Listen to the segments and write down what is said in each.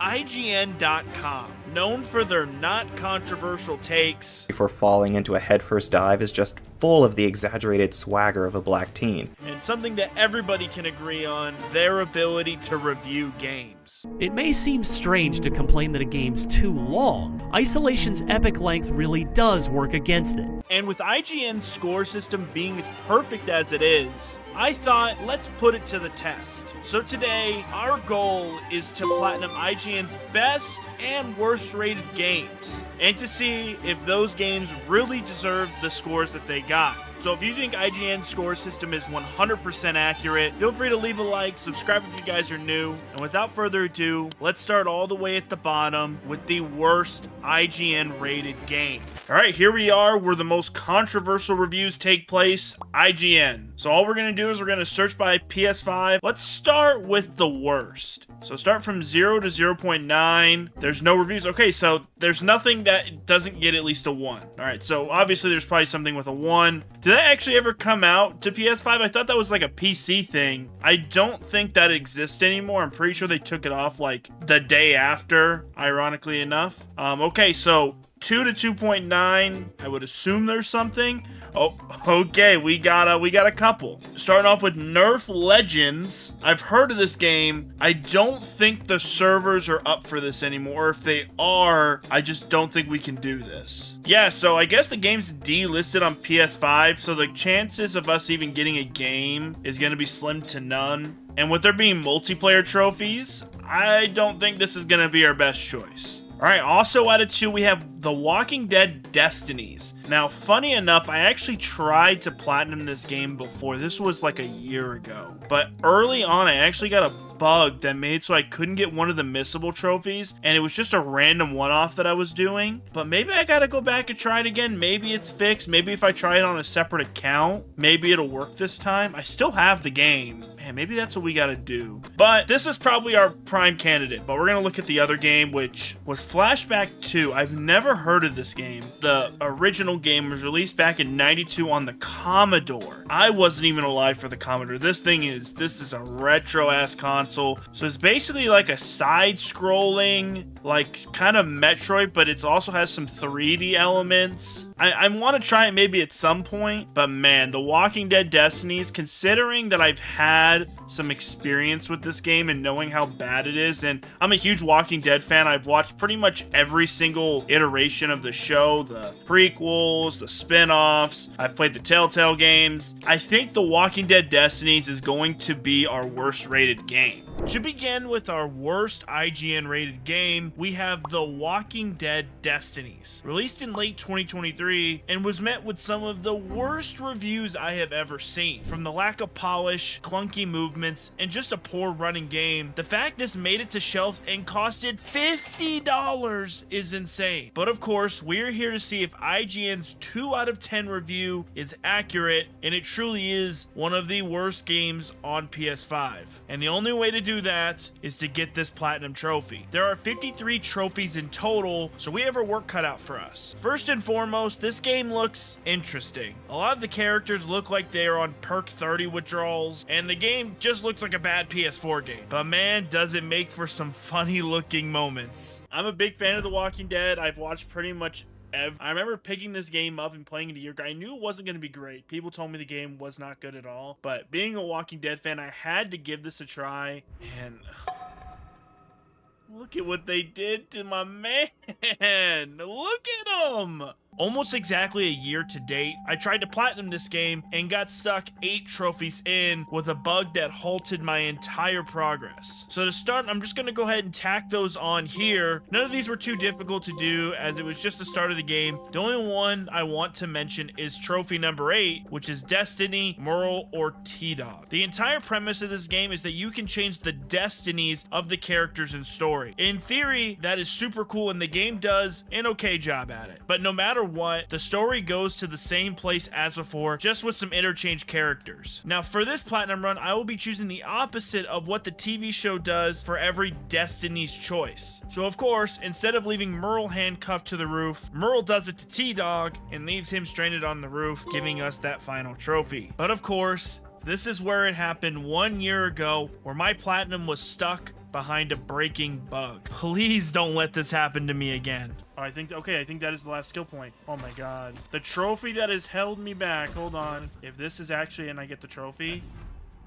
IGN.com, known for their not controversial takes, before falling into a headfirst dive, is just full of the exaggerated swagger of a black teen. and something that everybody can agree on, their ability to review games. It may seem strange to complain that a game's too long. Isolation's epic length really does work against it. And with IGN's score system being as perfect as it is, I thought, let's put it to the test. So today, our goal is to platinum IGN's best and worst rated games, and to see if those games really deserve the scores that they got. So if you think IGN's score system is 100% accurate, feel free to leave a like, subscribe if you guys are new, and without further ado, let's start all the way at the bottom with the worst IGN rated game. Alright, here we are where the most controversial reviews take place, IGN. So all we're going to do is we're going to search by PS5. Let's start with the worst. So start from 0 to 0.9. There's no reviews. Okay, so there's nothing that doesn't get at least a 1. Alright, so obviously there's probably something with a 1. Did that actually ever come out to PS5? I thought that was like a PC thing. I don't think that exists anymore. I'm pretty sure they took it off like the day after, ironically enough. Okay, so 2 to 2.9. I would assume there's something. Oh, okay, we got a couple. Starting off with Nerf Legends. I've heard of this game. I don't think the servers are up for this anymore. If they are, I just don't think we can do this. Yeah, so I guess the game's delisted on PS5, so the chances of us even getting a game is going to be slim to none. And with there being multiplayer trophies, I don't think this is going to be our best choice. Alright, also added to, we have the Walking Dead Destinies. Now, funny enough, I actually tried to platinum this game before. This was like a year ago. But early on, I actually got a bug that made so I couldn't get one of the missable trophies, and it was just a random one-off that I was doing. But maybe I gotta go back and try it again. Maybe it's fixed. Maybe if I try it on a separate account, maybe it'll work this time. I still have the game. Man, maybe that's what we gotta do. But this is probably our prime candidate. But we're gonna look at the other game, which was Flashback 2. I've never heard of this game. The original game was released back in '92 on the Commodore. I wasn't even alive for the Commodore. This is a retro-ass console. So it's basically like a side-scrolling, like kind of Metroid, but it also has some 3D elements. I want to try it maybe at some point, but man, the Walking Dead Destinies, considering that I've had some experience with this game and knowing how bad it is, and I'm a huge Walking Dead fan. I've watched pretty much every single iteration of the show, the prequels, the spin-offs. I've played the Telltale games. I think the Walking Dead Destinies is going to be our worst rated game. To begin with our worst IGN rated game, we have the Walking Dead Destinies, released in late 2023 and was met with some of the worst reviews I have ever seen. From the lack of polish, clunky movements, and just a poor running game, the fact this made it to shelves and costed $50 is insane. But of course, we're here to see if IGN's 2 out of 10 review is accurate, and it truly is one of the worst games on PS5. And the only way to do that is to get this platinum trophy. There are 53 trophies in total, so we have our work cut out for us. First and foremost, this game looks interesting. A lot of the characters look like they are on perk 30 withdrawals, and the game just looks like a bad PS4 game. But man, does it make for some funny looking moments. I'm a big fan of The Walking Dead. I've watched pretty much I remember picking this game up and playing it a year ago. I knew it wasn't going to be great. People told me the game was not good at all. But being a Walking Dead fan, I had to give this a try. And look at what they did to my man. Look at him. Almost exactly a year to date, I tried to platinum this game and got stuck 8 trophies in with a bug that halted my entire progress. So to start, I'm just going to go ahead and tack those on here. None of these were too difficult to do as it was just the start of the game. The only one I want to mention is trophy number 8, which is Destiny, Merle, or T-Dog. The entire premise of this game is that you can change the destinies of the characters and story. In theory, that is super cool and the game does an okay job at it. But no matter what, the story goes to the same place as before, just with some interchange characters. Now for this platinum run, I will be choosing the opposite of what the TV show does for every Destiny's choice. So of course, instead of leaving Merle handcuffed to the roof, Merle does it to T-Dog and leaves him stranded on the roof, giving us that final trophy. But of course, this is where it happened 1 year ago, where my platinum was stuck behind a breaking bug. Please don't let this happen to me again. I think that is the last skill point. Oh my god. The trophy that has held me back. Hold on. If this is actually, and I get the trophy.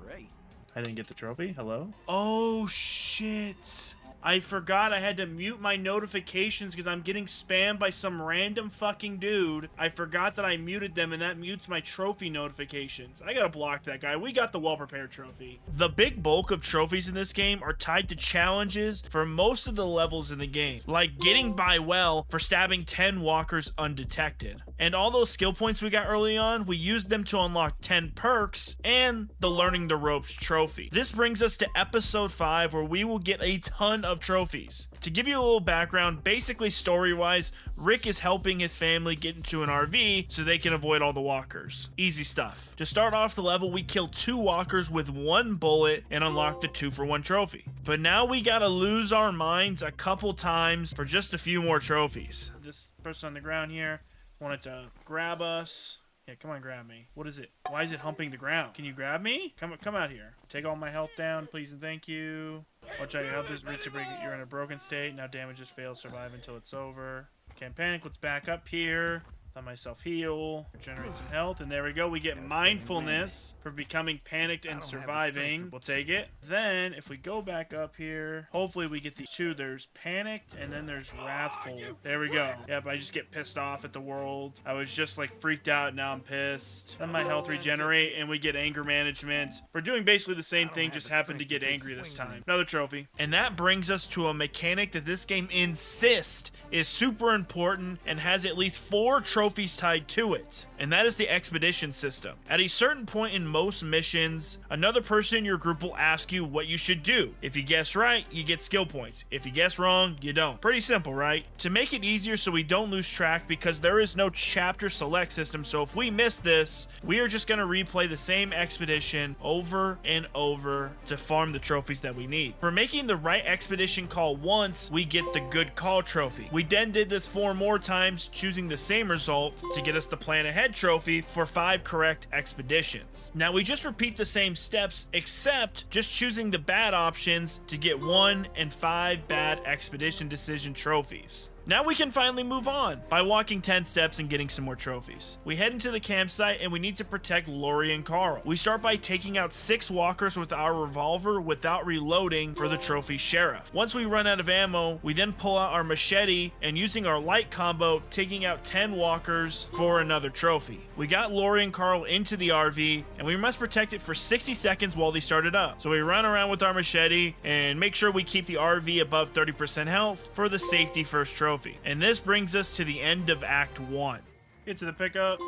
Great. I didn't get the trophy. Hello? Oh shit. I forgot I had to mute my notifications because I'm getting spammed by some random fucking dude. I forgot that I muted them, and that mutes my trophy notifications. I gotta block that guy. We got the well-prepared trophy. The big bulk of trophies in this game are tied to challenges for most of the levels in the game, like getting by well for stabbing 10 walkers undetected. And all those skill points we got early on, we used them to unlock 10 perks and the Learning the Ropes trophy. This brings us to episode 5, where we will get a ton of trophies. To give you a little background, basically story-wise, Rick is helping his family get into an RV so they can avoid all the walkers. Easy stuff. To start off the level, we kill 2 walkers with 1 bullet and unlock the 2-for-1 trophy. But now we gotta lose our minds a couple times for just a few more trophies. This person on the ground here wanted to grab us. Yeah, come on, grab me. What is it? Why is it humping the ground? Can you grab me? Come out here. Take all my health down, please and thank you. Watch out, your health is reached a break. You're in a broken state. Now damages fail. Survive until it's over. Can't panic. Let's back up here. Let myself heal. Generate some health. And there we go. We get mindfulness for becoming panicked and surviving. We'll take it. Then, if we go back up here, hopefully we get these 2. There's panicked and then there's wrathful. There we go. Yep, I just get pissed off at the world. I was just like freaked out. Now I'm pissed. Then my health regenerate and we get anger management. We're doing basically the same thing, just happened to get angry this time. Another trophy. And that brings us to a mechanic that this game insists is super important and has at least 4 trophies tied to it, and that is the expedition system. At a certain point in most missions, another person in your group will ask you what you should do. If you guess right, you get skill points. If you guess wrong, you don't. Pretty simple, right? To make it easier so we don't lose track, because there is no chapter select system, so if we miss this, we are just going to replay the same expedition over and over to farm the trophies that we need. For making the right expedition call once, we get the good call trophy. We then did this 4 more times, choosing the same result to get us the plan ahead trophy for 5 correct expeditions. Now we just repeat the same steps, except just choosing the bad options to get 1 and 5 bad expedition decision trophies. Now we can finally move on by walking 10 steps and getting some more trophies. We head into the campsite and we need to protect Lori and Carl. We start by taking out 6 walkers with our revolver without reloading for the trophy sheriff. Once we run out of ammo, we then pull out our machete and using our light combo, taking out 10 walkers for another trophy. We got Lori and Carl into the RV and we must protect it for 60 seconds while they start it up. So we run around with our machete and make sure we keep the RV above 30% health for the safety first trophy. And this brings us to the end of Act 1. Get to the pickup.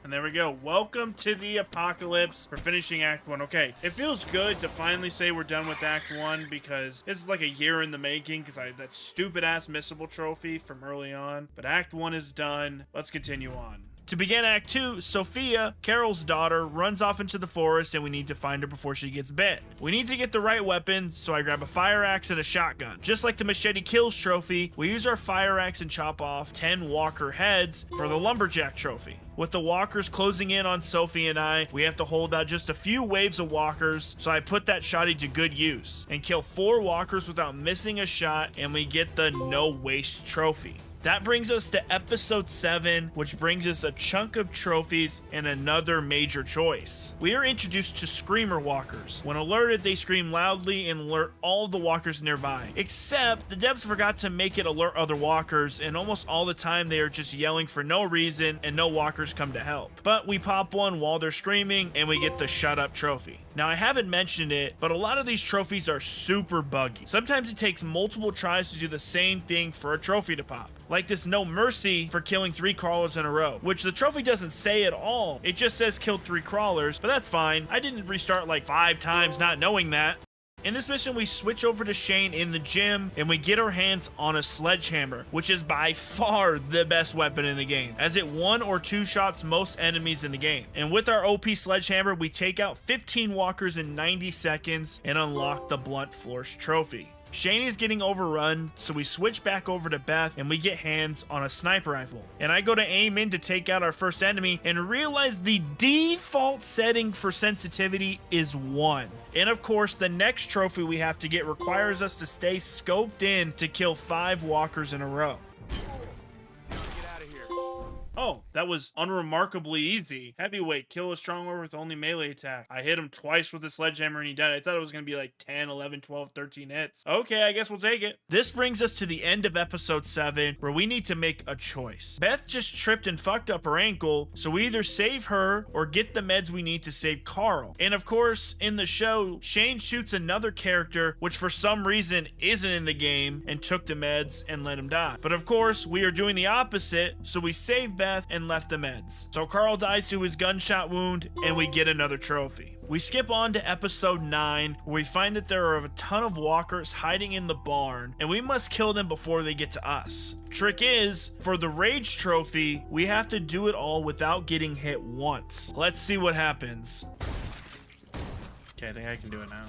And there we go. Welcome to the apocalypse for finishing Act 1. Okay, it feels good to finally say we're done with Act 1 because this is like a year in the making because I had that stupid-ass missable trophy from early on. But Act 1 is done. Let's continue on. To begin Act 2, Sophia, Carol's daughter, runs off into the forest and we need to find her before she gets bit. We need to get the right weapon, so I grab a fire axe and a shotgun. Just like the Machete Kills trophy, we use our fire axe and chop off 10 walker heads for the lumberjack trophy. With the walkers closing in on Sophie and I, we have to hold out just a few waves of walkers, so I put that shotty to good use and kill 4 walkers without missing a shot, and we get the no waste trophy. That brings us to episode 7, which brings us a chunk of trophies and another major choice. We are introduced to screamer walkers. When alerted, they scream loudly and alert all the walkers nearby. Except the devs forgot to make it alert other walkers, and almost all the time they are just yelling for no reason and no walkers come to help. But we pop one while they're screaming and we get the shut up trophy. Now I haven't mentioned it, but a lot of these trophies are super buggy. Sometimes it takes multiple tries to do the same thing for a trophy to pop. Like this no mercy for killing 3 crawlers in a row, which the trophy doesn't say at all. It just says killed 3 crawlers, but that's fine. I didn't restart like 5 times not knowing that. In this mission, we switch over to Shane in the gym and we get our hands on a sledgehammer, which is by far the best weapon in the game, as it 1 or 2 shots most enemies in the game. And with our OP sledgehammer, we take out 15 walkers in 90 seconds and unlock the blunt force trophy. Shane is getting overrun, so we switch back over to Beth and we get hands on a sniper rifle. And I go to aim in to take out our first enemy and realize the default setting for sensitivity is 1. And of course, the next trophy we have to get requires us to stay scoped in to kill 5 walkers in a row. Oh, that was unremarkably easy. Heavyweight, kill a strong warrior with only melee attack. I hit him twice with a sledgehammer and he died. I thought it was going to be like 10, 11, 12, 13 hits. Okay, I guess we'll take it. This brings us to the end of episode 7, where we need to make a choice. Beth just tripped and fucked up her ankle, so we either save her or get the meds we need to save Carl. And of course, in the show, Shane shoots another character, which for some reason isn't in the game, and took the meds and let him die. But of course, we are doing the opposite, so we save Beth and left the meds. So Carl dies to his gunshot wound and we get another trophy. We skip on to episode 9, where we find that there are a ton of walkers hiding in the barn and we must kill them before they get to us. Trick is, for the rage trophy, we have to do it all without getting hit once. Let's see what happens. Okay, I think I can do it now.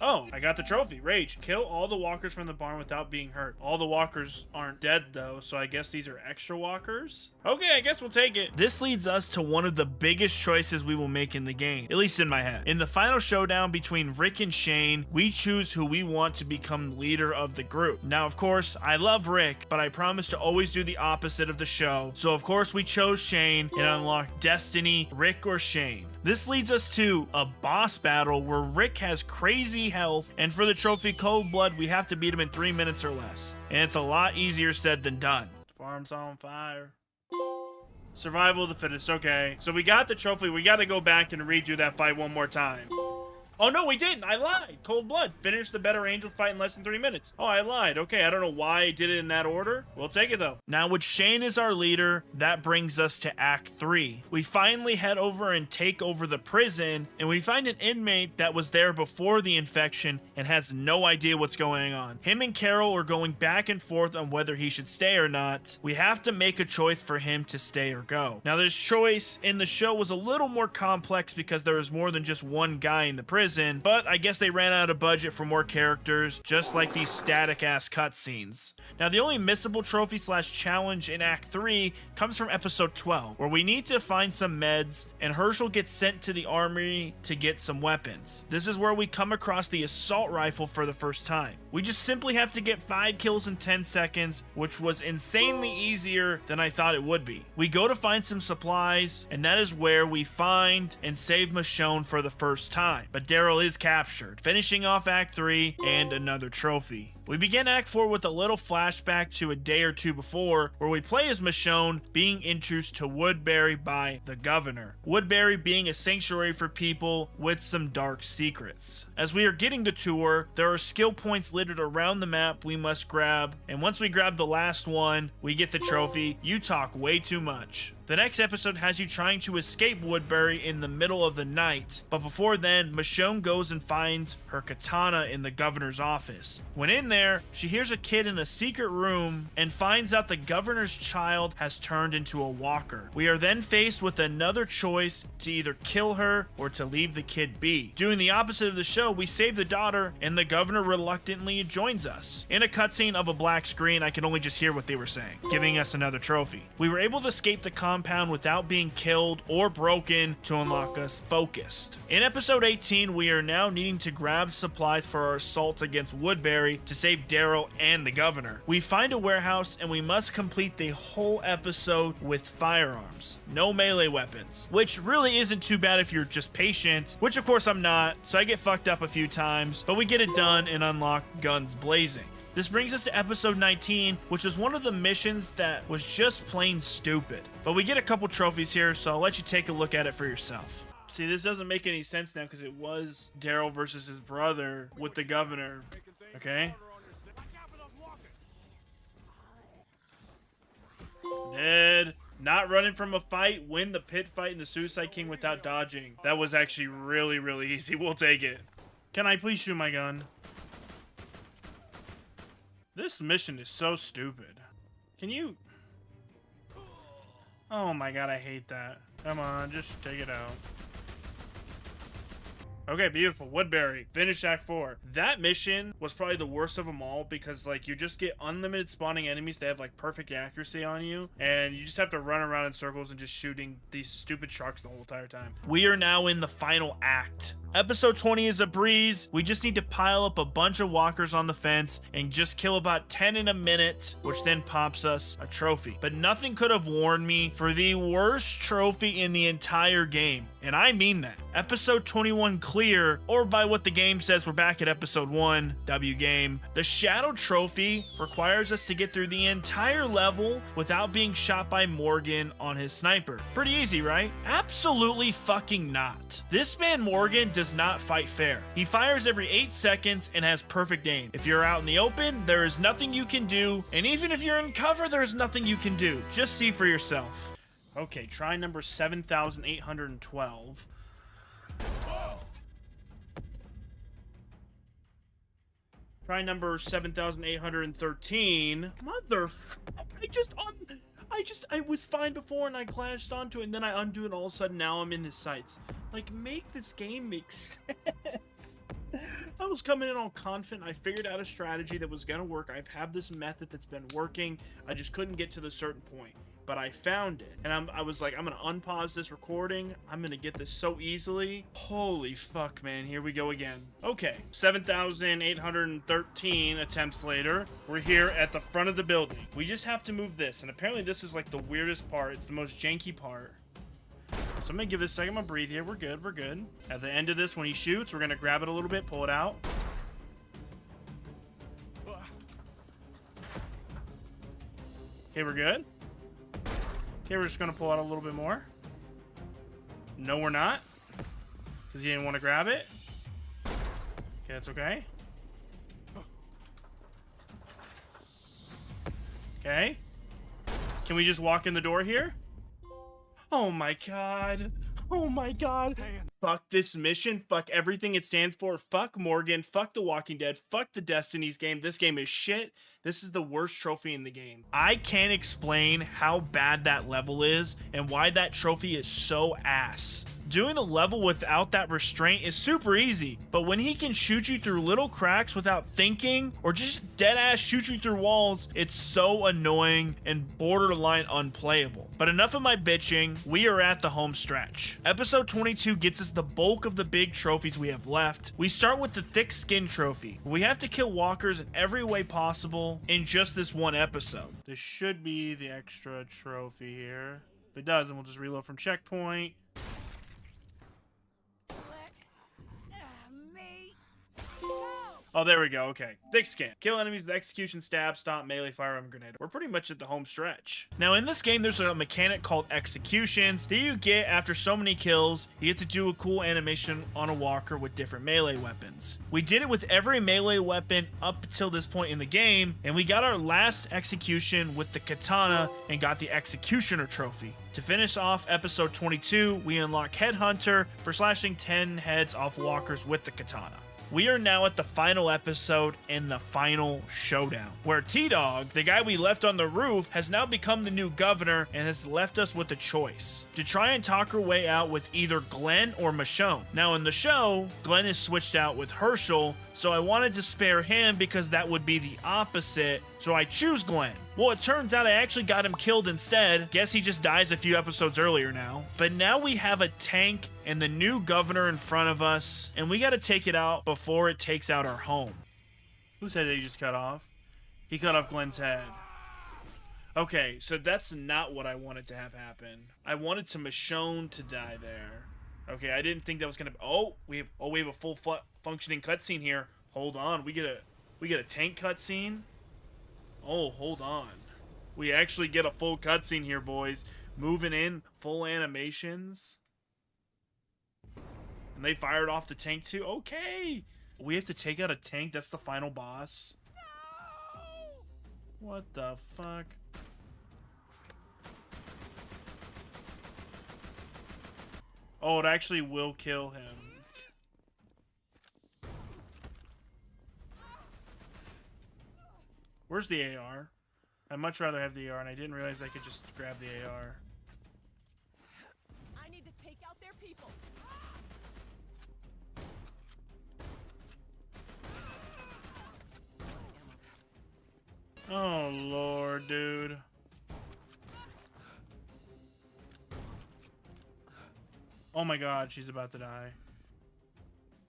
Oh, I got the trophy. Rage. Kill all the walkers from the barn without being hurt. All the walkers aren't dead though, so I guess these are extra walkers? Okay, I guess we'll take it. This leads us to one of the biggest choices we will make in the game, at least in my head. In the final showdown between Rick and Shane, we choose who we want to become the leader of the group. Now, of course, I love Rick, but I promise to always do the opposite of the show. So of course we chose Shane and unlocked Destiny, Rick or Shane. This leads us to a boss battle where Rick has crazy health, and for the trophy Cold Blood, we have to beat him in 3 minutes or less. And it's a lot easier said than done. Farm's on fire. Survival of the fittest, okay. So we got the trophy, we gotta go back and redo that fight one more time. Oh no, we didn't. I lied. Cold Blood. Finish the better angels fight in less than 3 minutes. Oh, I lied. Okay, I don't know why I did it in that order. We'll take it though. Now with Shane as our leader, that brings us to Act 3. We finally head over and take over the prison, and we find an inmate that was there before the infection and has no idea what's going on. Him and Carol are going back and forth on whether he should stay or not. We have to make a choice for him to stay or go. Now this choice in the show was a little more complex because there was more than just one guy in the prison. But I guess they ran out of budget for more characters, just like these static ass cutscenes. Now the only missable trophy / challenge in Act 3 comes from episode 12, where we need to find some meds and Herschel gets sent to the armory to get some weapons. This is where we come across the assault rifle for the first time. We just simply have to get 5 kills in 10 seconds, which was insanely easier than I thought it would be. We go to find some supplies, and that is where we find and save Michonne for the first time. But Daryl is captured, finishing off Act 3 and another trophy. We begin Act 4 with a little flashback to a day or two before, where we play as Michonne being introduced to Woodbury by the governor. Woodbury being a sanctuary for people with some dark secrets. As we are getting the tour, there are skill points littered around the map we must grab, and once we grab the last one, we get the trophy. You talk way too much. The next episode has you trying to escape Woodbury in the middle of the night, but before then, Michonne goes and finds her katana in the governor's office. When in there, she hears a kid in a secret room and finds out the governor's child has turned into a walker. We are then faced with another choice to either kill her or to leave the kid be. Doing the opposite of the show, we save the daughter and the governor reluctantly joins us. In a cutscene of a black screen, I could only just hear what they were saying, giving us another trophy. We were able to escape the compound without being killed or broken to unlock us focused. In episode 18, we are now needing to grab supplies for our assault against Woodbury to save Daryl and the governor. We find a warehouse and we must complete the whole episode with firearms. No melee weapons, which really isn't too bad if you're just patient, which of course I'm not, so I get fucked up a few times, but we get it done and unlock guns blazing. This brings us to episode 19, which was one of the missions that was just plain stupid. But we get a couple trophies here, so I'll let you take a look at it for yourself. See, this doesn't make any sense now because it was Daryl versus his brother with the governor. Okay? Dead. Not running from a fight, win the pit fight in the Suicide King without dodging. That was actually really, really easy. We'll take it. Can I please shoot my gun? This mission is so stupid. Can you... Oh my god, I hate that. Come on, just take it out. Okay, beautiful. Woodbury. Finish Act 4. That mission was probably the worst of them all because, like, you just get unlimited spawning enemies that have, like, perfect accuracy on you, and you just have to run around in circles and just shooting these stupid sharks the whole entire time. We are now in the final act. Episode 20 is a breeze. We just need to pile up a bunch of walkers on the fence and just kill about 10 in a minute, which then pops us a trophy. But nothing could have warned me for the worst trophy in the entire game. And I mean that. Episode 21 clear, or by what the game says, we're back at episode 1, W game. The Shadow Trophy requires us to get through the entire level without being shot by Morgan on his sniper. Pretty easy, right? Absolutely fucking not. This man Morgan does not fight fair. He fires every 8 seconds and has perfect aim. If you're out in the open, there is nothing you can do, and even if you're in cover, there is nothing you can do. Just see for yourself. Okay, try number 7,812. Try number 7,813. I was fine before and I clashed onto it and then I undo it and all of a sudden now I'm in his sights. Like, make this game make sense. I was coming in all confident. I figured out a strategy that was gonna work. I've had this method that's been working. I just couldn't get to the certain point. But I found it. And I was like, I'm gonna unpause this recording. I'm gonna get this so easily. Holy fuck, man. Here we go again. Okay, 7,813 attempts later. We're here at the front of the building. We just have to move this. And apparently this is like the weirdest part. It's the most janky part. So I'm gonna give this a second. I'm gonna breathe here. We're good, we're good. At the end of this, when he shoots, we're gonna grab it a little bit, pull it out. Okay, we're good. Okay, we're just gonna pull out a little bit more. No, we're not. Because he didn't want to grab it. Okay, that's okay. Okay. Can we just walk in the door here? Oh my god. Oh my god. Fuck this mission. Fuck everything it stands for. Fuck Morgan. Fuck The Walking Dead. Fuck the Destinies game. This game is shit. This is the worst trophy in the game. I can't explain how bad that level is and why that trophy is so ass. Doing the level without that restraint is super easy, but when he can shoot you through little cracks without thinking, or just dead ass shoot you through walls, it's so annoying and borderline unplayable. But enough of my bitching, we are at the home stretch. Episode 22 gets us the bulk of the big trophies we have left. We start with the thick skin trophy. We have to kill walkers in every way possible in just this one episode. This should be the extra trophy here. If it does, then we'll just reload from checkpoint. Oh, there we go. Okay. Thick skin. Kill enemies with execution, stab, stomp, melee, firearm, grenade. We're pretty much at the home stretch. Now, in this game, there's a mechanic called executions that you get after so many kills. You get to do a cool animation on a walker with different melee weapons. We did it with every melee weapon up until this point in the game, and we got our last execution with the katana and got the executioner trophy. To finish off episode 22, we unlock Headhunter for slashing 10 heads off walkers with the katana. We are now at the final episode and the final showdown, where T-Dog, the guy we left on the roof, has now become the new governor and has left us with a choice to try and talk our way out with either Glenn or Michonne. Now in the show, Glenn is switched out with Herschel, so I wanted to spare him because that would be the opposite, so I choose Glenn. Well, it turns out I actually got him killed instead. Guess he just dies a few episodes earlier now. But now we have a tank and the new governor in front of us, and we gotta take it out before it takes out our home. Whose head did he just cut off? He cut off Glenn's head. Okay, so that's not what I wanted to have happen. I wanted to Michonne to die there. Okay, I didn't think that was gonna. Oh, we have a full functioning cutscene here. Hold on, we get a tank cutscene. Oh, hold on. We actually get a full cutscene here, boys. Moving in, full animations. And they fired off the tank too. Okay. We have to take out a tank. That's the final boss. No! What the fuck? Oh, it actually will kill him. Where's the AR? I'd much rather have the AR, and I didn't realize I could just grab the AR. I need to take out their people. Oh, Lord, dude. Oh my God, she's about to die.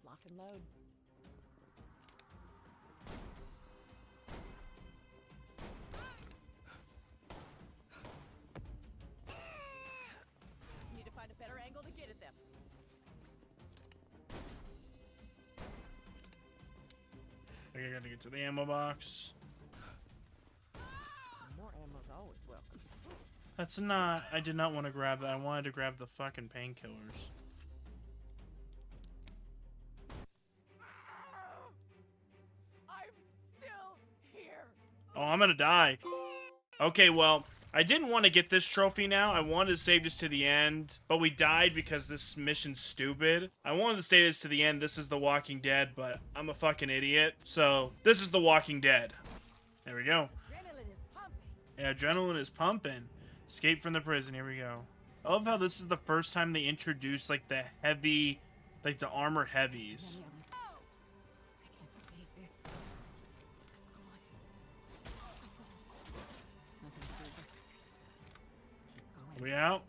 Lock and load. Need to find a better angle to get at them. I gotta get to the ammo box. More ammo's always welcome. That's not... I did not want to grab that. I wanted to grab the fucking painkillers. I'm still here. Oh, I'm gonna die. Okay, well, I didn't want to get this trophy now. I wanted to save this to the end, but we died because this mission's stupid. I wanted to save this to the end. This is The Walking Dead, but I'm a fucking idiot. So, this is The Walking Dead. There we go. Adrenaline is pumping. Yeah, adrenaline is pumping. Escape from the prison. Here we go. I love how this is the first time they introduced, like, the heavy, like, the armor heavies. Oh! I can't believe this. It's gone. Nothing's moving. Keep going. We out?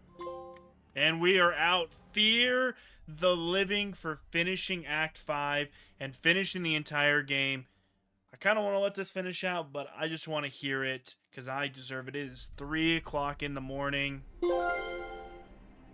And we are out. Fear the living for finishing Act 5 and finishing the entire game. I kind of want to let this finish out, but I just want to hear it because I deserve it. It is 3 o'clock in the morning.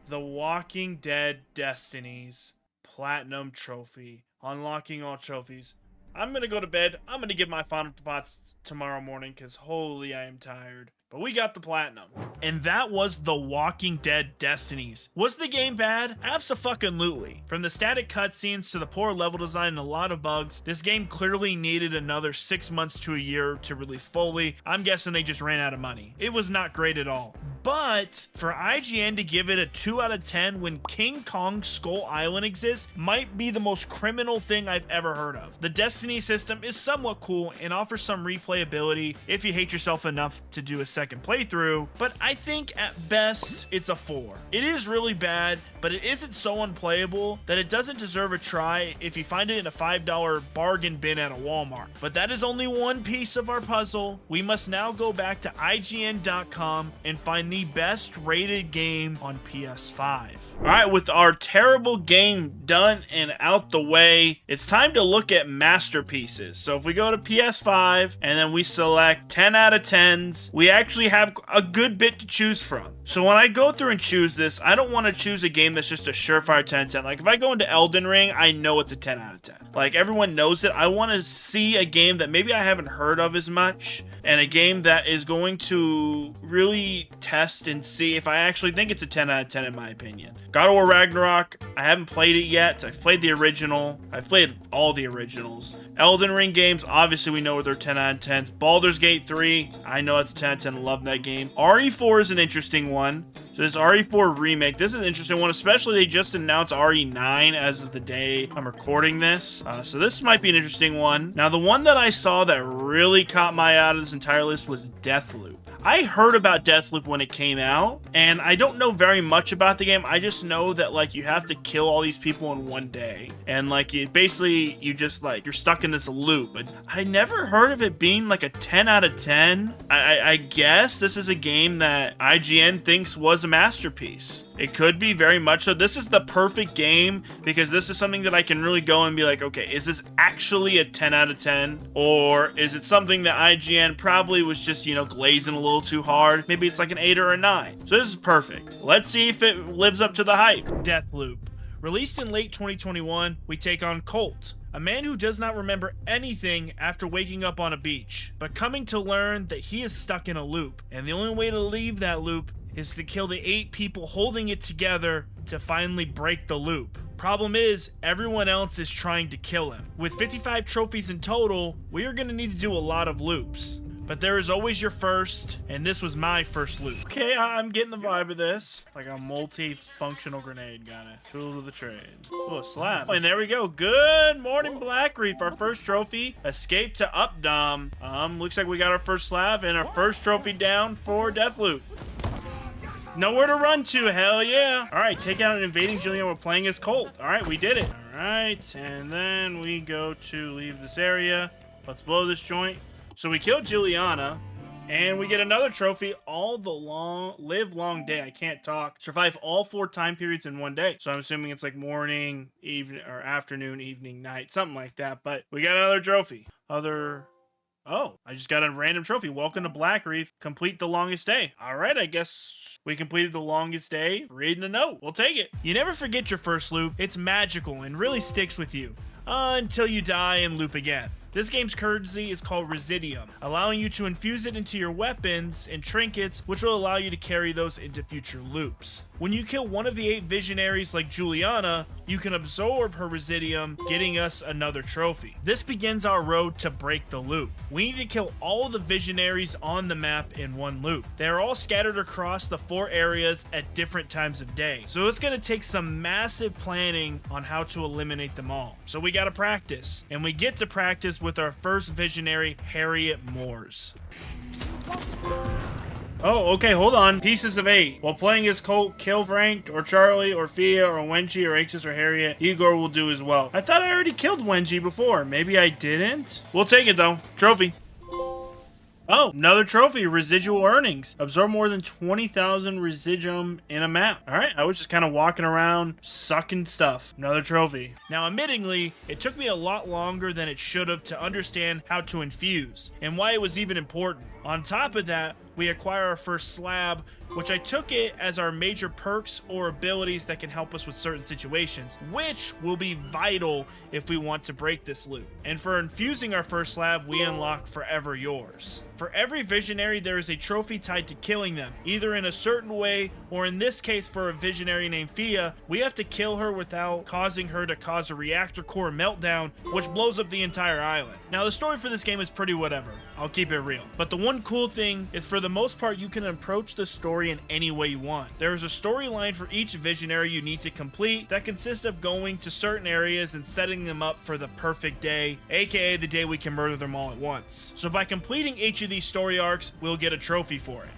The Walking Dead Destinies Platinum Trophy. Unlocking all trophies. I'm going to go to bed. I'm going to give my final thoughts tomorrow morning because holy, I am tired. But we got the platinum. And that was The Walking Dead Destinies. Was the game bad? Abso-fucking-lutely. From the static cutscenes to the poor level design and a lot of bugs, this game clearly needed another 6 months to a year to release fully. I'm guessing they just ran out of money. It was not great at all. But for IGN to give it a 2 out of 10 when King Kong Skull Island exists might be the most criminal thing I've ever heard of. The Destiny system is somewhat cool and offers some replayability if you hate yourself enough to do a second playthrough, but I think at best it's a 4. It is really bad, but it isn't so unplayable that it doesn't deserve a try if you find it in a $5 bargain bin at a Walmart. But that is only one piece of our puzzle. We must now go back to IGN.com and find the best rated game on PS5. Alright, with our terrible game done and out the way, it's time to look at masterpieces. So if we go to PS5 and then we select 10 out of 10s, we actually have a good bit to choose from. So when I go through and choose this, I don't want to choose a game that's just a surefire 10 out of 10. Like if I go into Elden Ring, I know it's a 10 out of 10. Like everyone knows it. I want to see a game that maybe I haven't heard of as much, and a game that is going to really test and see if I actually think it's a 10 out of 10 in my opinion. God of War Ragnarok, I haven't played it yet. I've played the original. I've played all the originals. Elden Ring games, obviously we know they're 10 out of 10s. Baldur's Gate 3, I know it's 10 out of 10. Love that game. RE4 is an interesting one. So this RE4 remake, this is an interesting one, especially they just announced RE9 as of the day I'm recording this. So this might be an interesting one. Now the one that I saw that really caught my eye out of this entire list was Deathloop. I heard about Deathloop when it came out, and I don't know very much about the game. I just know that, like, you have to kill all these people in one day. And, like, basically, you just, like, you're stuck in this loop. But I never heard of it being, like, a 10 out of 10. I guess this is a game that IGN thinks was a masterpiece. It could be very much so. This is the perfect game because this is something that I can really go and be like, okay, is this actually a 10 out of 10? Or is it something that IGN probably was just, you know, glazing a little too hard? Maybe it's like an 8 or a 9. So this is perfect. Let's see if it lives up to the hype. Deathloop. Released in late 2021, we take on Colt, a man who does not remember anything after waking up on a beach, but coming to learn that he is stuck in a loop, and the only way to leave that loop is to kill the 8 people holding it together to finally break the loop. Problem is, everyone else is trying to kill him. With 55 trophies in total, we are going to need to do a lot of loops. But there is always your first, and this was my first loop. Okay, I'm getting the vibe of this. Like a multi-functional grenade, got it. Tools of the trade. Oh, a slab. And there we go. Good morning, Black Reef. Our first trophy. Escape to Updom. Looks like we got our first slab and our first trophy down for Deathloop. Nowhere to run to, hell yeah. All right, take out an invading Jillian. We're playing as Colt. All right, we did it. All right, and then we go to leave this area. Let's blow this joint. So we killed Juliana. And we get another trophy, live long day. I can't talk. Survive all 4 time periods in one day. So I'm assuming it's like morning, evening, or afternoon, evening, night, something like that. But we got another trophy. Oh, I just got a random trophy. Welcome to Black Reef. Complete the longest day. All right, I guess we completed the longest day. Reading a note. We'll take it. You never forget your first loop. It's magical and really sticks with you until you die and loop again. This game's currency is called Residium, allowing you to infuse it into your weapons and trinkets, which will allow you to carry those into future loops. When you kill one of the 8 visionaries like Juliana, you can absorb her Residium, getting us another trophy. This begins our road to break the loop. We need to kill all the visionaries on the map in one loop. They are all scattered across the 4 areas at different times of day, so it's going to take some massive planning on how to eliminate them all. So we got to practice, and we get to practice with our first visionary, Harriet Moores. Oh, okay, hold on. Pieces of 8. While playing as Colt, kill Frank, or Charlie, or Fia, or Wenji, or Axis, or Harriet. Igor will do as well. I thought I already killed Wenji before. Maybe I didn't? We'll take it, though. Trophy. Oh, another trophy, residual earnings. Absorb more than 20,000 residuum in a map. All right, I was just kind of walking around, sucking stuff. Another trophy. Now, admittingly, it took me a lot longer than it should have to understand how to infuse and why it was even important. On top of that, we acquire our first slab, which I took it as our major perks or abilities that can help us with certain situations, which will be vital if we want to break this loop. And for infusing our first slab, we unlock Forever Yours. For every visionary, there is a trophy tied to killing them, either in a certain way, or in this case for a visionary named Fia, we have to kill her without causing her to cause a reactor core meltdown, which blows up the entire island. Now, the story for this game is pretty whatever. I'll keep it real. But the one cool thing is, for the most part, you can approach the story in any way you want. There is a storyline for each visionary you need to complete that consists of going to certain areas and setting them up for the perfect day, aka the day we can murder them all at once. So by completing each of these story arcs, we'll get a trophy for it.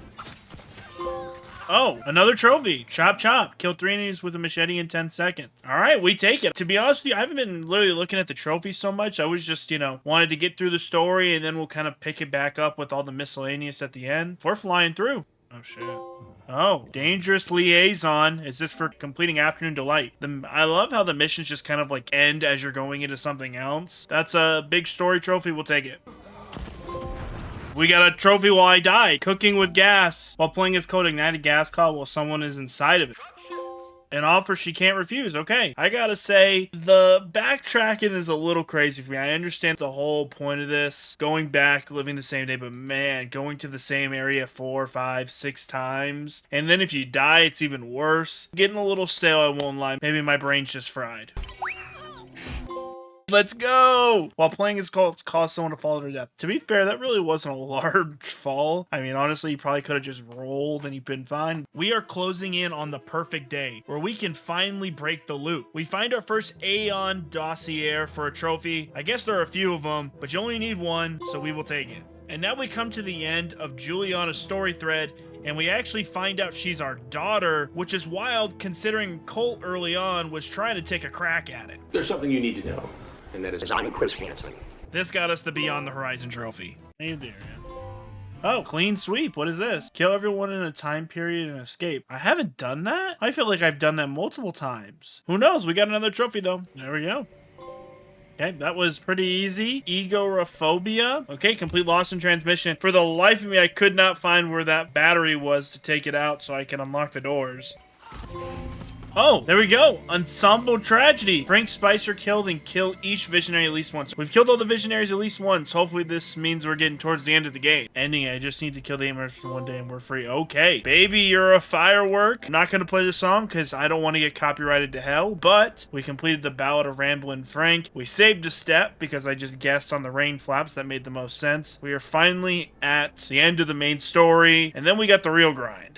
Oh, another trophy. Chop chop. Kill 3 enemies with a machete in 10 seconds. All right, we take it. To be honest with you, I haven't been literally looking at the trophies so much. I was just, wanted to get through the story, and then we'll kind of pick it back up with all the miscellaneous at the end. We're flying through. Oh, shit. Oh, Dangerous Liaison. Is this for completing Afternoon Delight? I love how the missions just kind of like end as you're going into something else. That's a big story trophy. We'll take it. We got a trophy while I die. Cooking with gas. While playing as Code, ignite a gas cloud while someone is inside of it. An offer she can't refuse. Okay. I gotta say, the backtracking is a little crazy for me. I understand the whole point of this. Going back, living the same day, but man, going to the same area 4, 5, 6 times. And then if you die, it's even worse. Getting a little stale, I won't lie. Maybe my brain's just fried. Let's go! While playing as Colt, caused someone to fall to their death. To be fair, that really wasn't a large fall. I mean, honestly, you probably could have just rolled and you've been fine. We are closing in on the perfect day where we can finally break the loop. We find our first Aeon dossier for a trophy. I guess there are a few of them, but you only need one, so we will take it. And now we come to the end of Juliana's story thread, and we actually find out she's our daughter, which is wild considering Colt early on was trying to take a crack at it. There's something you need to know, and that is I'm Chris Hansen. This got us the Beyond the Horizon trophy. Hey there, Oh, clean sweep. What is this? Kill everyone in a time period and escape. I haven't done that? I feel like I've done that multiple times. Who knows? We got another trophy, though. There we go. Okay, that was pretty easy. Egophobia. Okay, complete loss in transmission. For the life of me, I could not find where that battery was to take it out so I can unlock the doors. Oh, there we go. Ensemble Tragedy. Frank Spicer killed and kill each visionary at least once. We've killed all the visionaries at least once. Hopefully this means we're getting towards the end of the game. Ending, I just need to kill the Amers one day and we're free. Okay. Baby, you're a firework. I'm not going to play the song because I don't want to get copyrighted to hell, but we completed the Ballad of Ramblin' Frank. We saved a step because I just guessed on the rain flaps. That made the most sense. We are finally at the end of the main story, and then we got the real grind.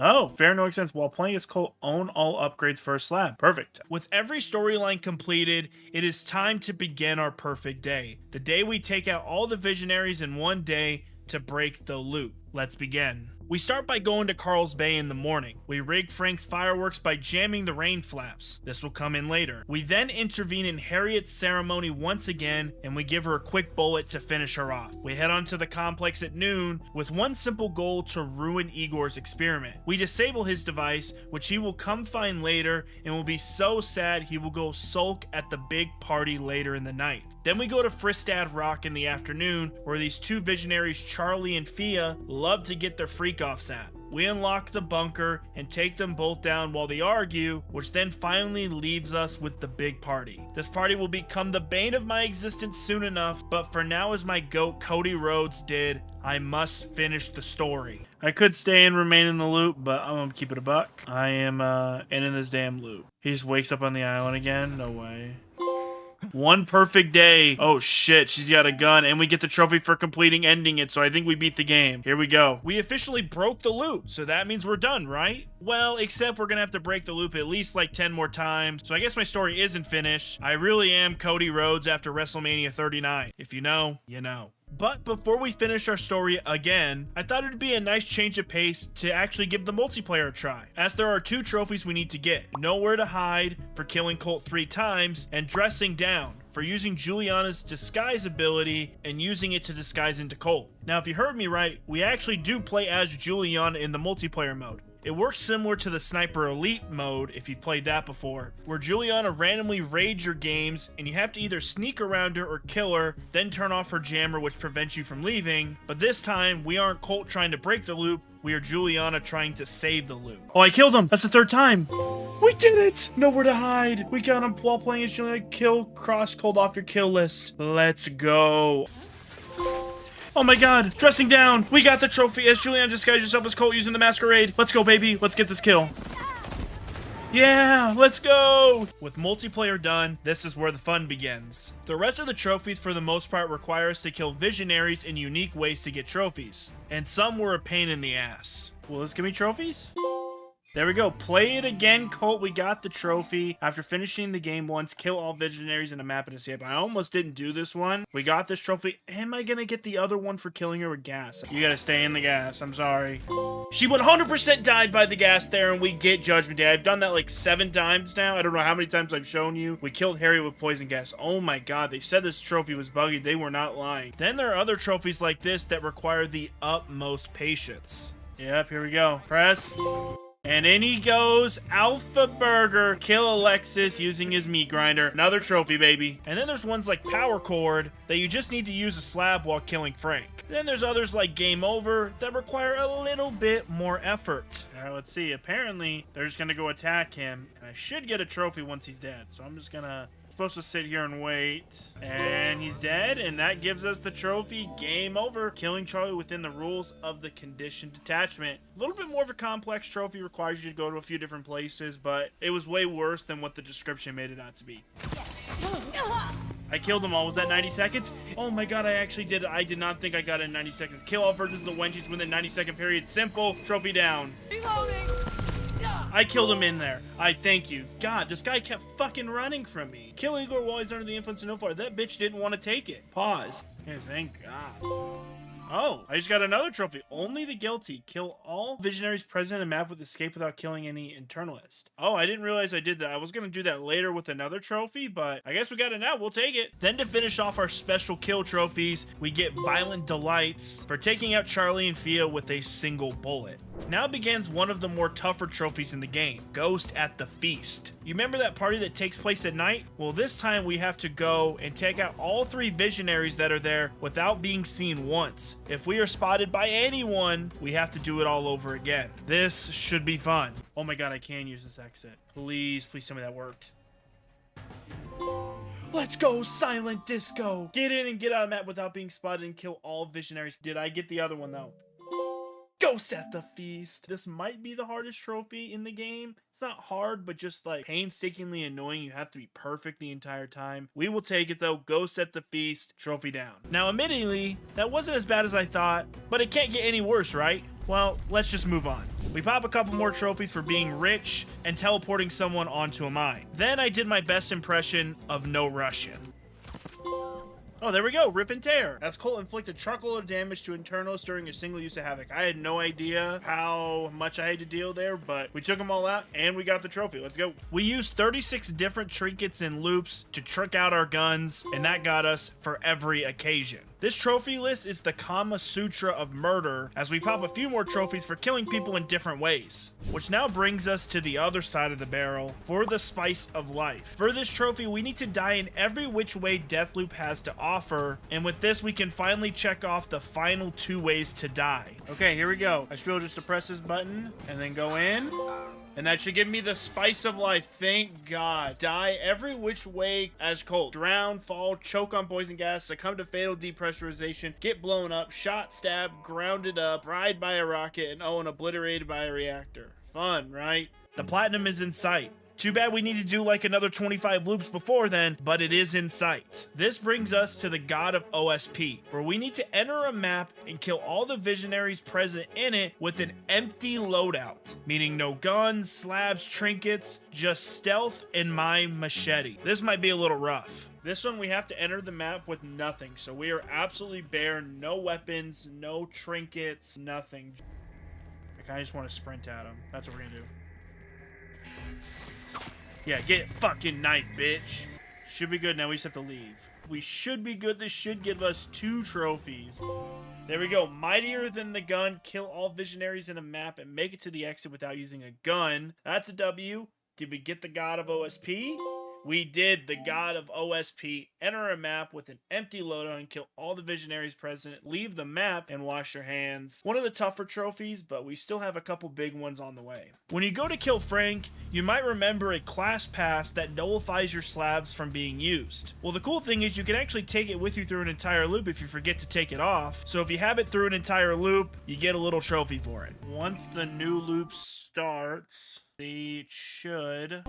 Oh, fair no expense. While playing as Colt, own all upgrades for a slab. Perfect. With every storyline completed, it is time to begin our perfect day. The day we take out all the visionaries in one day to break the loop. Let's begin. We start by going to Carl's Bay in the morning. We rig Frank's fireworks by jamming the rain flaps. This will come in later. We then intervene in Harriet's ceremony once again, and we give her a quick bullet to finish her off. We head on to the complex at noon with one simple goal: to ruin Igor's experiment. We disable his device, which he will come find later and will be so sad he will go sulk at the big party later in the night. Then we go to Fristad Rock in the afternoon, where these two visionaries, Charlie and Fia, love to get their freak-offs at. We unlock the bunker and take them both down while they argue, which then finally leaves us with the big party. This party will become the bane of my existence soon enough, but for now, as my goat Cody Rhodes did, I must finish the story. I could stay and remain in the loop, but I'm gonna keep it a buck. I am ending this damn loop. He just wakes up on the island again? No way. One perfect day. Oh shit, she's got a gun, and we get the trophy for completing ending it, so I think we beat the game. Here we go. We officially broke the loop, so that means we're done, right? Well, except we're gonna have to break the loop at least like 10 more times, so I guess my story isn't finished. I really am Cody Rhodes after WrestleMania 39. If you know, you know. But before we finish our story again, I thought it'd be a nice change of pace to actually give the multiplayer a try, as there are 2 trophies we need to get: Nowhere to Hide for killing Colt 3 times, and Dressing Down for using Juliana's disguise ability and using it to disguise into Colt. Now, if you heard me right, we actually do play as Juliana in the multiplayer mode. It works similar to the Sniper Elite mode, if you've played that before, where Juliana randomly raids your games and you have to either sneak around her or kill her, then turn off her jammer, which prevents you from leaving. But this time, we aren't Colt trying to break the loop, we are Juliana trying to save the loop. Oh, I killed him! That's the 3rd time! We did it! Nowhere to Hide! We got him while playing as Juliana. Kill cross Colt off your kill list. Let's go. Oh my god, Dressing Down! We got the trophy as Juliana disguised herself as Colt using the masquerade. Let's go, baby. Let's get this kill. Yeah, let's go! With multiplayer done, this is where the fun begins. The rest of the trophies for the most part require us to kill visionaries in unique ways to get trophies. And some were a pain in the ass. Will this give me trophies? There we go. Play it again, Colt. We got the trophy. After finishing the game once, kill all visionaries in a map and escape. I almost didn't do this one. We got this trophy. Am I gonna get the other one for killing her with gas? You gotta stay in the gas. I'm sorry. She 100% died by the gas there, and we get Judgment Day. I've done that like 7 times now. I don't know how many times I've shown you. We killed Harry with poison gas. Oh my god, they said this trophy was buggy. They were not lying. Then there are other trophies like this that require the utmost patience. Yep, here we go. Press. And in he goes, Alpha Burger, kill Alexis using his meat grinder. Another trophy, baby. And then there's ones like Power Chord that you just need to use a slab while killing Frank. Then there's others like Game Over that require a little bit more effort. Alright, let's see. Apparently, they're just gonna go attack him, and I should get a trophy once he's dead. So I'm just gonna... supposed to sit here and wait, and he's dead, and that gives us the trophy. Game over. Killing Charlie within the rules of the conditioned detachment. A little bit more of a complex trophy, requires you to go to a few different places, but it was way worse than what the description made it out to be. I killed them all. Was that 90 seconds? Oh my god, I actually did it. I did not think I got it in 90 seconds. Kill all versions of the Wenchies within 90-second period. Simple. Trophy down. I killed him in there. I thank you. God, this guy kept fucking running from me. Kill Igor while he's under the influence of no fire. That bitch didn't want to take it. Pause. Okay, thank God. Oh, I just got another trophy. Only the guilty. Kill all visionaries present in a map with escape without killing any internalist. Oh, I didn't realize I did that. I was going to do that later with another trophy, but I guess we got it now. We'll take it. Then to finish off our special kill trophies, we get Violent Delights for taking out Charlie and Fia with a single bullet. Now begins one of the more tougher trophies in the game, Ghost at the Feast. You remember that party that takes place at night? Well, this time we have to go and take out all 3 visionaries that are there without being seen once. If we are spotted by anyone, we have to do it all over again. This should be fun. Oh my god, I can use this exit. Please, please tell me that worked. Let's go, Silent Disco! Get in and get out of the map without being spotted and kill all visionaries. Did I get the other one though? Ghost at the Feast. This might be the hardest trophy in the game. It's not hard, but just like painstakingly annoying. You have to be perfect the entire time. We will take it though. Ghost at the Feast, trophy down. Now, admittedly, that wasn't as bad as I thought, but it can't get any worse, right? Well, let's just move on. We pop a couple more trophies for being rich and teleporting someone onto a mine. Then I did my best impression of No Russian. Oh, there we go. Rip and tear. As Colt inflicted truckload of damage to internals during a single use of Havoc. I had no idea how much I had to deal there, but we took them all out and we got the trophy. Let's go. We used 36 different trinkets and loops to trick out our guns, and that got us for every occasion. This trophy list is the Kama Sutra of murder, as we pop a few more trophies for killing people in different ways. Which now brings us to the other side of the barrel for the spice of life. For this trophy, we need to die in every which way Deathloop has to offer, and with this we can finally check off the final 2 ways to die. Okay, here we go. I should be able just to press this button and then go in. And that should give me the spice of life. Thank God. Die every which way as Colt. Drown, fall, choke on poison gas, succumb to fatal depressurization, get blown up, shot, stabbed, grounded up, fried by a rocket, and and obliterated by a reactor. Fun, right? The platinum is in sight. Too bad we need to do like another 25 loops before then, but it is in sight. This brings us to the God of OSP, where we need to enter a map and kill all the visionaries present in it with an empty loadout, meaning no guns, slabs, trinkets, just stealth and my machete. This might be a little rough. This one we have to enter the map with nothing, so we are absolutely bare, no weapons, no trinkets, nothing. I kinda just want to sprint at him. That's what we're gonna do. Yeah, get fucking knife, bitch. Should be good. Now we just have to leave. We should be good. This should give us 2 trophies. There we go. Mightier than the gun. Kill all visionaries in a map and make it to the exit without using a gun. That's a W. Did we get the God of OSP? We did. The God of OSP. Enter a map with an empty loadout and kill all the visionaries present. Leave the map and wash your hands. One of the tougher trophies, but we still have a couple big ones on the way. When you go to kill Frank, you might remember a class pass that nullifies your slabs from being used. Well, the cool thing is you can actually take it with you through an entire loop if you forget to take it off. So if you have it through an entire loop, you get a little trophy for it. Once the new loop starts, it should...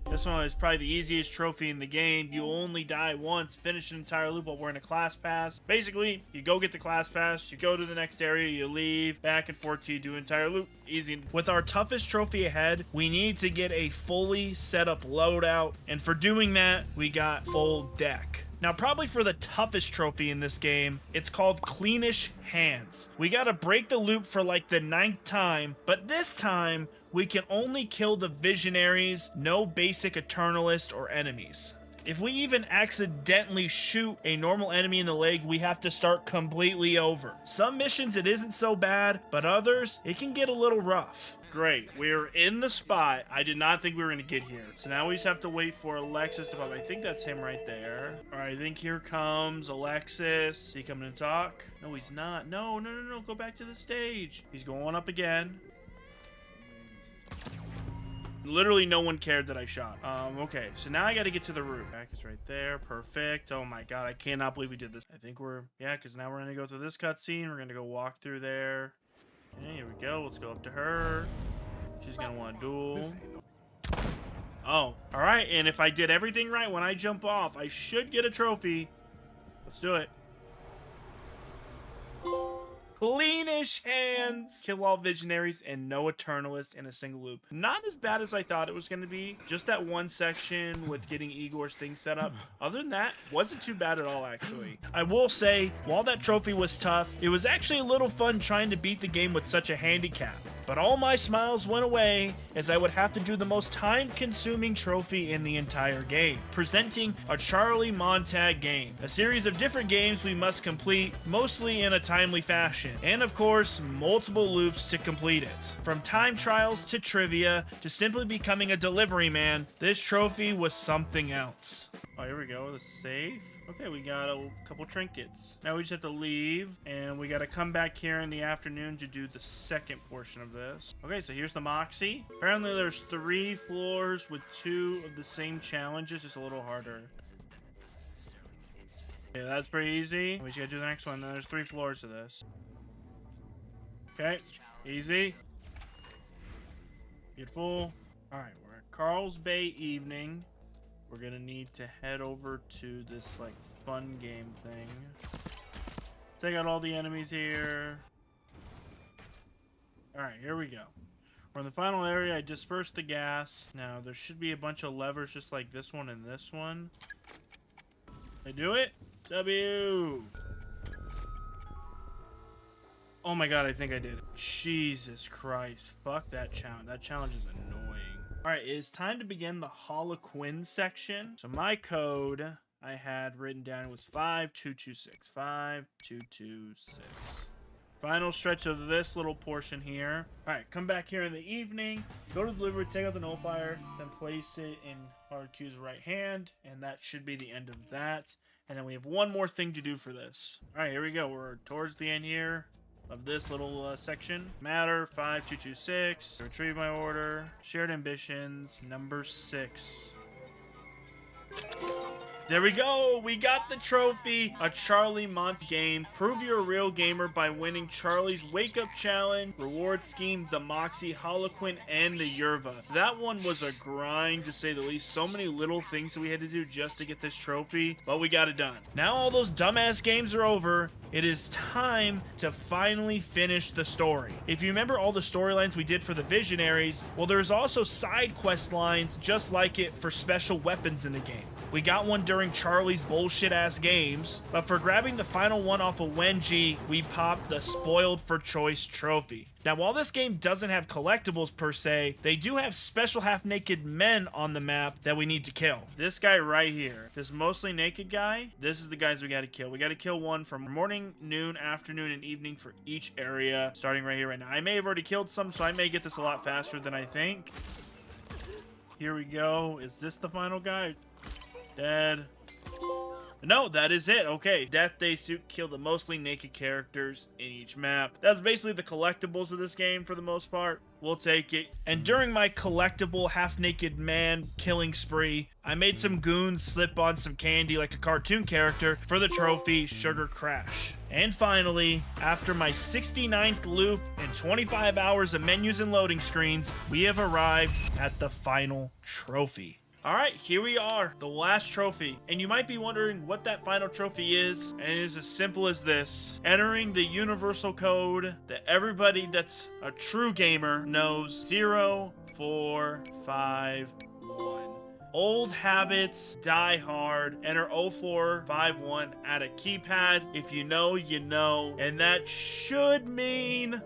This one is probably the easiest trophy in the game. You only die once, finish an entire loop while wearing a class pass. Basically, you go get the class pass, you go to the next area, you leave, back and forth till you do an entire loop. Easy. With our toughest trophy ahead, we need to get a fully set up loadout, and for doing that, we got full deck. Now, probably for the toughest trophy in this game, it's called Cleanish Hands. We gotta break the loop for like the 9th time, but this time, we can only kill the visionaries, no basic eternalist or enemies. If we even accidentally shoot a normal enemy in the leg, we have to start completely over. Some missions it isn't so bad, but others, it can get a little rough. Great, we're in the spot. I did not think we were gonna get here. So now we just have to wait for Alexis to pop. I think that's him right there. All right, I think here comes Alexis. Is he coming to talk? No, he's not. No, go back to the stage. He's going up again. Literally no one cared that I shot. Okay, so now I gotta get to the roof. Back is right there. Perfect. Oh my god, I cannot believe we did this. I think yeah, because now we're gonna go through this cutscene. We're gonna go walk through there. Okay, here we go. Let's go up to her. She's gonna want a duel. Oh, alright, and if I did everything right when I jump off, I should get a trophy. Let's do it. Cleanish Hands. Kill all visionaries and no eternalist in a single loop. Not as bad as I thought it was going to be. Just that one section with getting Igor's thing set up. Other than that, wasn't too bad at all, actually. I will say, while that trophy was tough, it was actually a little fun trying to beat the game with such a handicap. But all my smiles went away as I would have to do the most time-consuming trophy in the entire game, presenting a Charlie Montag game, a series of different games we must complete, mostly in a timely fashion, and of course, multiple loops to complete it. From time trials to trivia to simply becoming a delivery man, this trophy was something else. Oh, here we go, the save. Okay, we got a couple trinkets. Now we just have to leave, and we got to come back here in the afternoon to do the second portion of this. Okay, so here's the Moxie. Apparently there's 3 floors with 2 of the same challenges, just a little harder. Yeah, that's pretty easy. We just gotta do the next one. Then there's 3 floors to this. Okay, easy. Beautiful. Alright, we're at Carl's Bay Evening. We're gonna need to head over to this like fun game thing. Take out all the enemies here. Alright, here we go. We're in the final area. I dispersed the gas. Now there should be a bunch of levers just like this one and this one. Did I do it? W. Oh my god, I think I did it. Jesus Christ. Fuck that challenge. That challenge is annoying. Alright, it's time to begin the Holoquin section. So my code I had written down was 5226. 5226. Final stretch of this little portion here. Alright, come back here in the evening. Go to the delivery, take out the nullifier, then place it in hard Q's right hand. And that should be the end of that. And then we have one more thing to do for this. Alright, here we go. We're towards the end here of this little section. Matter 5226. Retrieve my order. Shared ambitions number 6. There we go. We got the trophy. A Charlie Mont game. Prove you're a real gamer by winning Charlie's Wake Up Challenge, Reward Scheme, the Moxie, Holoquin, and the Yerva. That one was a grind to say the least. So many little things that we had to do just to get this trophy, but we got it done. Now all those dumbass games are over. It is time to finally finish the story. If you remember all the storylines we did for the Visionaries, well, there's also side quest lines just like it for special weapons in the game. We got one during Charlie's bullshit ass games, but for grabbing the final one off of Wenji, we popped the Spoiled for Choice trophy. Now, while this game doesn't have collectibles per se, they do have special half-naked men on the map that we need to kill. This guy right here, this mostly naked guy, this is the guys we gotta kill. We gotta kill one from morning, noon, afternoon, and evening for each area, starting right here right now. I may have already killed some, so I may get this a lot faster than I think. Here we go. Is this the final guy? Dead. No, that is it. Okay. Death Day Suit killed the mostly naked characters in each map. That's basically the collectibles of this game for the most part. We'll take it. And during my collectible half-naked man killing spree, I made some goons slip on some candy like a cartoon character for the trophy Sugar Crash. And finally, after my 69th loop and 25 hours of menus and loading screens, we have arrived at the final trophy. Alright, here we are, the last trophy. And you might be wondering what that final trophy is, and it is as simple as this. Entering the universal code that everybody that's a true gamer knows, 0451. Old habits die hard. Enter 0451 at a keypad. If you know, you know. And that should mean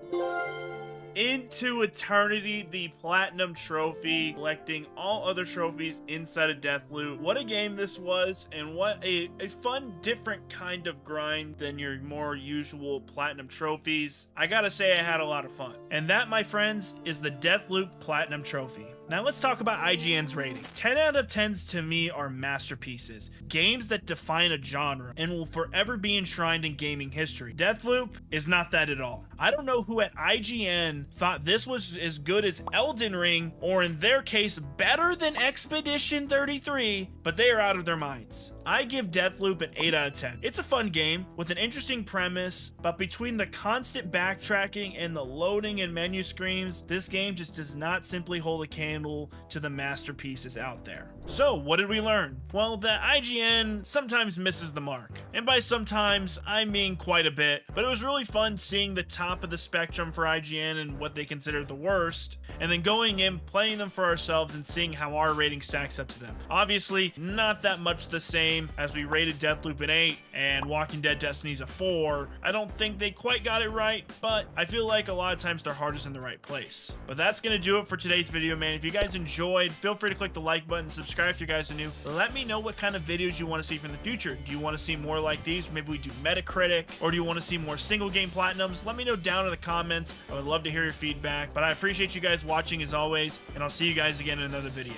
Into Eternity, the Platinum Trophy, collecting all other trophies inside of Deathloop. What a game this was, and what a fun, different kind of grind than your more usual Platinum Trophies. I gotta say, I had a lot of fun. And that, my friends, is the Deathloop Platinum Trophy. Now let's talk about IGN's rating. 10 out of 10s to me are masterpieces. Games that define a genre and will forever be enshrined in gaming history. Deathloop is not that at all. I don't know who at IGN thought this was as good as Elden Ring, or in their case, better than Expedition 33, but they are out of their minds. I give Deathloop an 8 out of 10. It's a fun game with an interesting premise, but between the constant backtracking and the loading and menu screens, this game just does not simply hold a candle to the masterpieces out there. So, what did we learn? Well, that IGN sometimes misses the mark. And by sometimes, I mean quite a bit, but it was really fun seeing the top of the spectrum for IGN and what they consider the worst, and then going in, playing them for ourselves, and seeing how our rating stacks up to them. Obviously, not that much the same as we rated Deathloop an 8 and Walking Dead Destinies a 4. I don't think they quite got it right, but I feel like a lot of times their heart is in the right place. But that's gonna do it for today's video, man. If you guys enjoyed, feel free to click the like button, subscribe if you guys are new. Let me know what kind of videos you want to see from the future. Do you want to see more like these? Maybe we do Metacritic, or do you want to see more single game platinums? Let me know down in the comments. I would love to hear your feedback, but I appreciate you guys watching as always, and I'll see you guys again in another video.